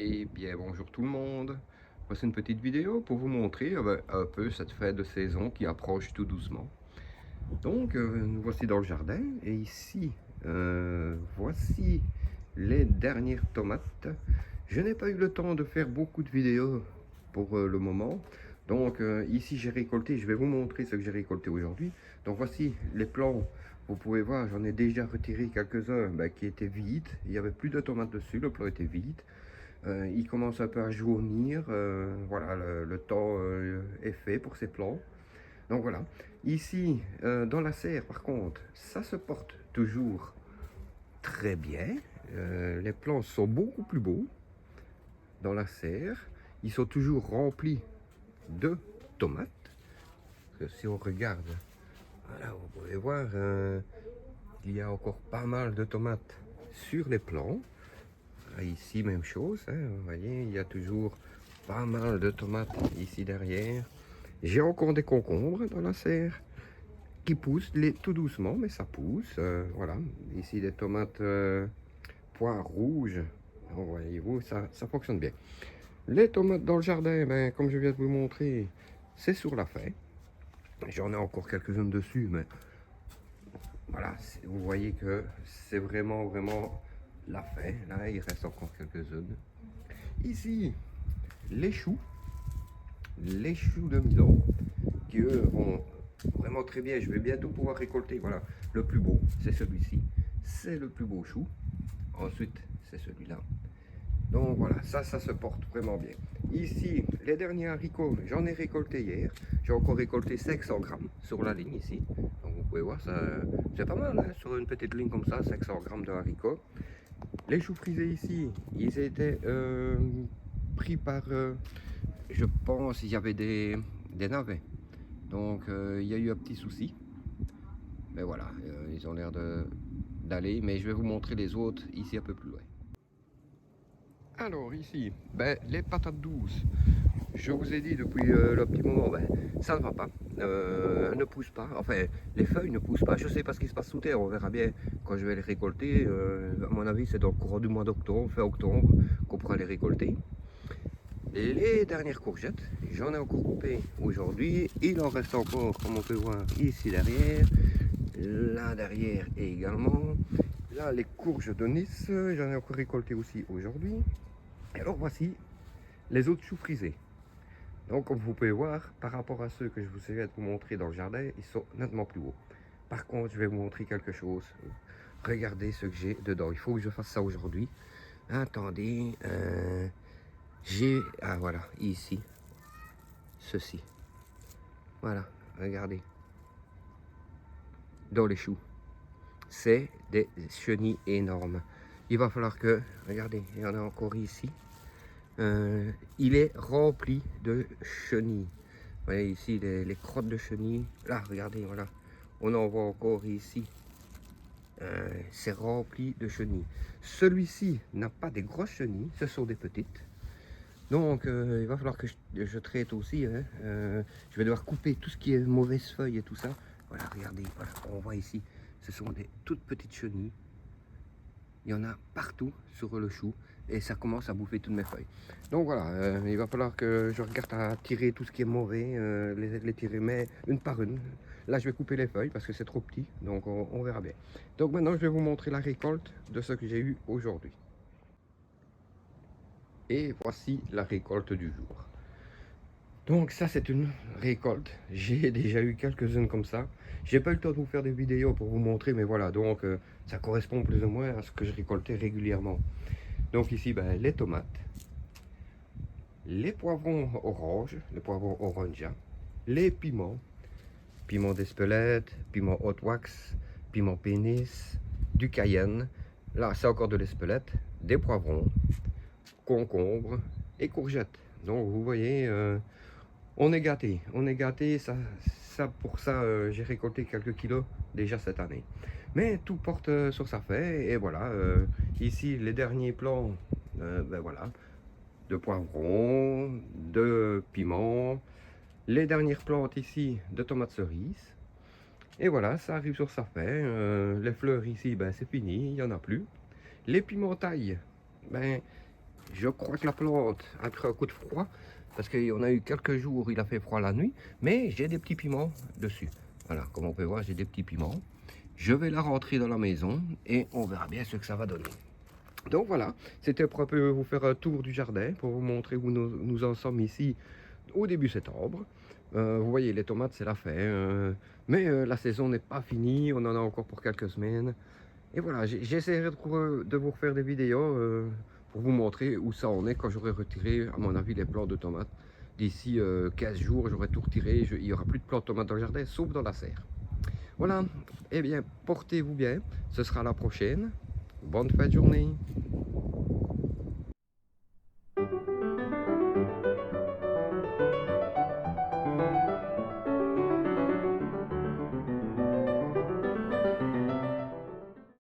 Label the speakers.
Speaker 1: Eh bien, bonjour tout le monde. Voici une petite vidéo pour vous montrer un peu cette fin de saison qui approche tout doucement. Donc, nous voici dans le jardin et ici, voici les dernières tomates. Je n'ai pas eu le temps de faire beaucoup de vidéos pour le moment. Donc, ici, j'ai récolté, je vais vous montrer ce que j'ai récolté aujourd'hui. Donc, voici les plants. Vous pouvez voir, j'en ai déjà retiré quelques-uns qui étaient vides. Il n'y avait plus de tomates dessus, le plant était vide. Il commence un peu à jaunir. Voilà, le temps est fait pour ces plants. Donc voilà. Ici, dans la serre, par contre, ça se porte toujours très bien. Les plants sont beaucoup plus beaux dans la serre. Ils sont toujours remplis de tomates. Parce que si on regarde, voilà, vous pouvez voir, il y a encore pas mal de tomates sur les plants. Ici, même chose, hein, vous voyez, il y a toujours pas mal de tomates ici derrière. J'ai encore des concombres dans la serre qui poussent tout doucement, mais ça pousse. Voilà, ici des tomates pois rouges. Donc, voyez-vous, ça fonctionne bien. Les tomates dans le jardin, ben, comme je viens de vous montrer, c'est sur la fin. J'en ai encore quelques-unes dessus, mais voilà, vous voyez que c'est vraiment la fin. Là, il reste encore quelques-unes. Ici, les choux de Milan, qui eux vont vraiment très bien. Je vais bientôt pouvoir récolter. Voilà, le plus beau, c'est celui-ci. C'est le plus beau chou. Ensuite, c'est celui-là. Donc voilà, ça se porte vraiment bien. Ici, les derniers haricots, j'en ai récolté hier. J'ai encore récolté 500 grammes sur la ligne ici. Donc vous pouvez voir, c'est pas mal, hein, sur une petite ligne comme ça, 500 grammes de haricots. Les choux frisés ici, ils étaient pris par, je pense, il y avait des navets. Donc il y a eu un petit souci. Mais voilà, ils ont l'air d'aller. Mais je vais vous montrer les autres ici un peu plus loin. Alors ici, les patates douces. Je vous ai dit depuis le petit moment, ça ne va pas. Elles ne poussent pas. Enfin, les feuilles ne poussent pas. Je sais pas ce qui se passe sous terre. On verra bien quand je vais les récolter. À mon avis, c'est dans le courant du mois d'octobre, fin octobre, qu'on pourra les récolter. Les dernières courgettes, j'en ai encore coupé aujourd'hui. Il en reste encore, comme on peut voir, ici derrière. Là derrière également. Là, les courges de Nice, j'en ai encore récolté aussi aujourd'hui. Et alors voici les autres choux frisés. Donc comme vous pouvez voir, par rapport à ceux que je vous ai vous montrer dans le jardin, ils sont nettement plus hauts. Par contre, je vais vous montrer quelque chose. Regardez ce que j'ai dedans. Il faut que je fasse ça aujourd'hui. Attendez, ah voilà, ici, ceci. Voilà, regardez. Dans les choux. C'est des chenilles énormes. Il va falloir que, regardez, il y en a encore ici. Il est rempli de chenilles. Vous voyez ici les crottes de chenilles. Là, regardez, voilà. On en voit encore ici. C'est rempli de chenilles. Celui-ci n'a pas des grosses chenilles, ce sont des petites. Donc, il va falloir que je traite aussi. Hein. Je vais devoir couper tout ce qui est mauvaise feuille et tout ça. Voilà, regardez, voilà, on voit ici. Ce sont des toutes petites chenilles. Il y en a partout sur le chou et ça commence à bouffer toutes mes feuilles. Donc voilà, il va falloir que je regarde à tirer tout ce qui est mauvais, les tirer mais une par une. Là je vais couper les feuilles parce que c'est trop petit, donc on verra bien. Donc maintenant je vais vous montrer la récolte de ce que j'ai eu aujourd'hui. Et voici la récolte du jour. Donc ça c'est une récolte, j'ai déjà eu quelques-unes comme ça. J'ai pas eu le temps de vous faire des vidéos pour vous montrer, mais voilà, donc ça correspond plus ou moins à ce que je récoltais régulièrement. Donc ici, les tomates, les poivrons orange, les poivrons orange, les piments, piment d'Espelette, piment hot wax, piment pénis, du cayenne. Là, c'est encore de l'Espelette, des poivrons, concombres et courgettes. Donc vous voyez, on est gâté, pour ça, j'ai récolté quelques kilos déjà cette année. Mais tout porte sur sa fin, et voilà, ici les derniers plants, voilà, de poivrons, de piments, les dernières plantes ici de tomates cerises. Et voilà, ça arrive sur sa fin. Les fleurs ici, c'est fini, il n'y en a plus. Les pimentailles, ben, Je crois que la plante a pris un coup de froid parce qu'on a eu quelques jours, il a fait froid la nuit, mais j'ai des petits piments dessus. Voilà, comme on peut voir, j'ai des petits piments. Je vais la rentrer dans la maison et on verra bien ce que ça va donner. Donc voilà, c'était pour un peu vous faire un tour du jardin, pour vous montrer où nous en sommes ici au début septembre. Vous voyez, les tomates, c'est la fin, mais la saison n'est pas finie, on en a encore pour quelques semaines. Et voilà, j'essaierai de vous refaire des vidéos pour vous montrer où ça en est quand j'aurai retiré, à mon avis, les plants de tomates. D'ici 15 jours, j'aurai tout retiré, il n'y aura plus de plants de tomates dans le jardin, sauf dans la serre. Voilà, eh bien, portez-vous bien, ce sera la prochaine. Bonne fin de journée.